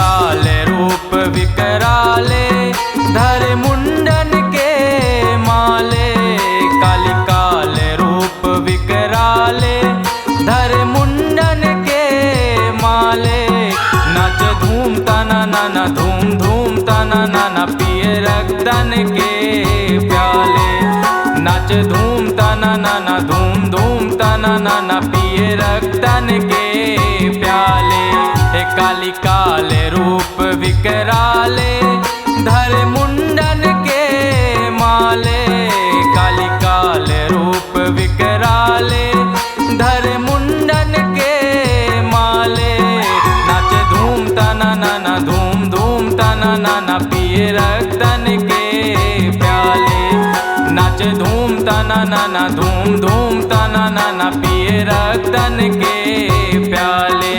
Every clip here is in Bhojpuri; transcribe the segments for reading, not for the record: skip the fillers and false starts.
काले रूप विकराले, धरे मुंडन के माले। काली काले रूप विकराले, धरे मुंडन के माले। नाच धूम तना नाना, धूम धूम तना नाना, पिए रक्तन के प्याले। नाच धूम तना नाना, धूम धूम तना नाना, पिए रक्तन के प्याले। हे काली काले रूप विकराले, धरे मुंडन के माले। काली काले रूप विकराले, धरे मुंडन के माले। नाच धूम तना नाना, धूम धूम तना नाना, पिए रक्तन के प्याले। नाच धूम तना नाना, धूम धूम तना नाना, पिए रक्तन के प्याले।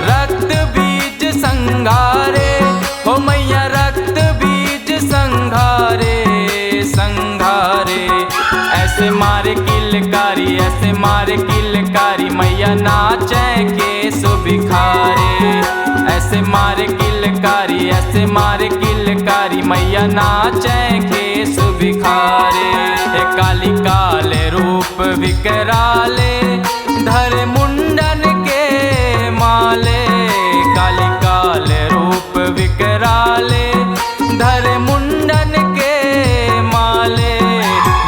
रक्त बीज संघारे हो मैया, रक्त बीज संघारे संघारे। ऐसे मारे किलकारी, ऐसे मारे किलकारी, मैया नाचे के सुबिखारे। ऐसे मारे किलकारी, ऐसे मारे किलकारी, मैया नाचे के सुबिखारे। हे काली काले रूप विकराले, धरे मुंडन के माले। काली काले रूप विकराले, धरे मुंडन के माले।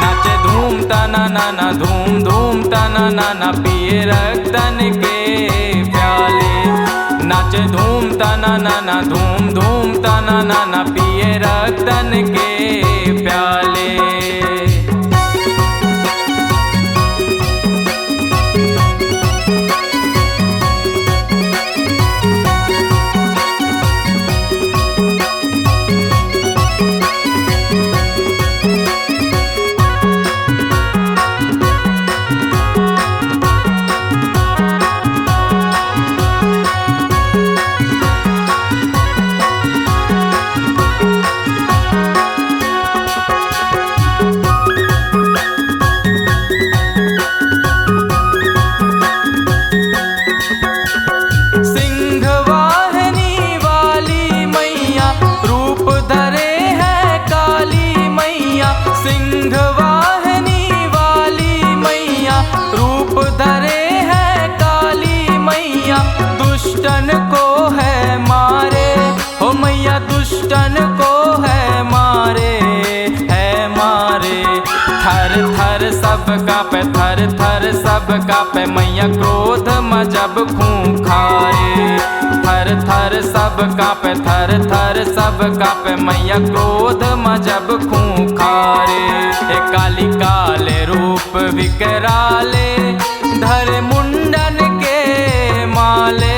नाच धूम तना नाना, धूम धूम तना नाना, पिए रक्तन के प्याले। नाच धूम तना नाना, धूम धूम तना नाना, पिए रक्तन के प्याले। सिंहवाहिनी वाली मैया, रूप धरे है काली मैया। दुष्टन को है मारे हो मैया, दुष्टन को है मारे, है मारे। थर थर सब कांपे, थर थर सब कांपे, मैया क्रोध में जब खूंखारे। थर थर सब कांपे, थर थर सब कांपे, मैया क्रोध में जब खूंखारे। हे काली काले रूप विकराले, धरे मुंडन के माले।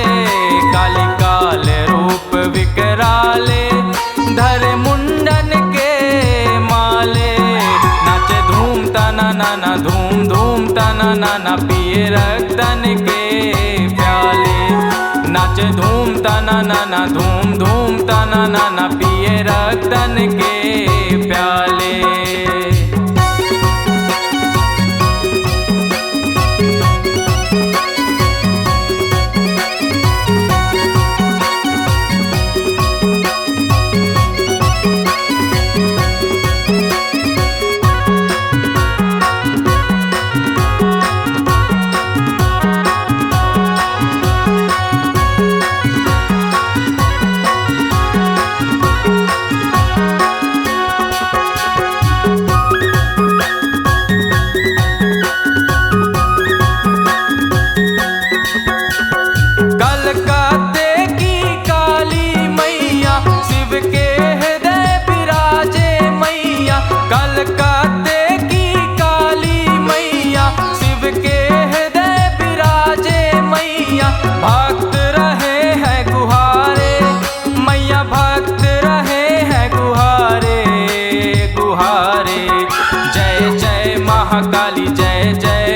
काली काले रूप विकराले, धरे मुंडन के माले। नाच धूम तना नाना, धूम धूम तना नाना, पिए रक्तन के प्याले। नाच धूम तना नाना, धूम धूम तना नाना, पिए रक्तन के प्याले।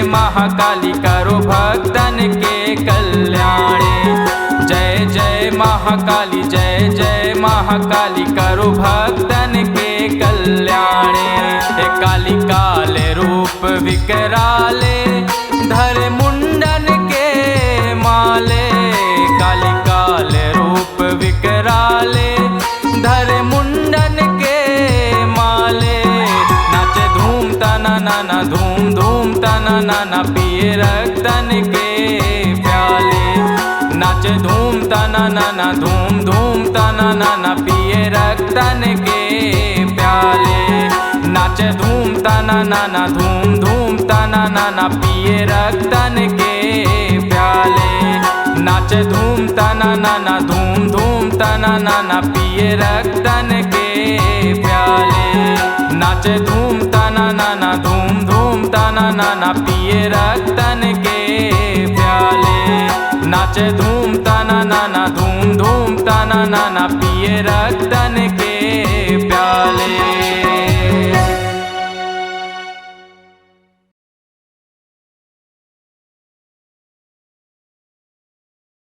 महाकाली करो भक्तन के कल्याणे। जय जय महाकाली, जय जय महाकाली करो भक्तन के कल्याणे। हे काली काले रूप विकराले धर मुंडन के माले। काली काले रूप विकराले धर मुंडन के माले। नाचे धूम तना नाना, धूम धूम तना नाना, पिए रक्तन के प्याले। नाचे धूम तना नाना, धूम धूम तना नाना, पिए रक्तन के प्याले। नाचे धूम तना नाना, धूम धूम तना नाना, पिए रक्तन के प्याले। नाचे धूम तना नाना, धूम धूम तना नाना, पिए रक्तन के प्याले। नाचे धूम तना नाना, धूम धूम तना नाना, पिए रक्तन के प्याले। नाचे धूम तना नाना, धूम धूम तना नाना, पिए रक्त